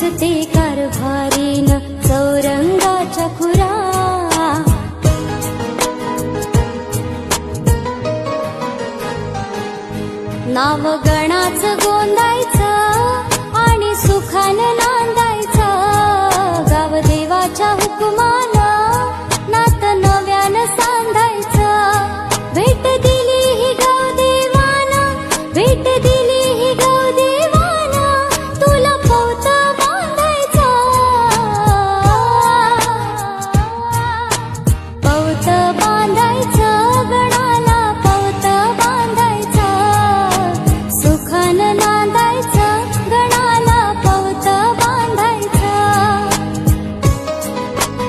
दिसते कारभारीन चौरंगाच्या खुरा. नाव गणाचं गोंदायचं आणि सुखानं नांदायचं. गाव देवाच्या हुकुमानं नातं नव्यानं सांधायचं. भेट दिली ही गाव देवानं, भेट दिली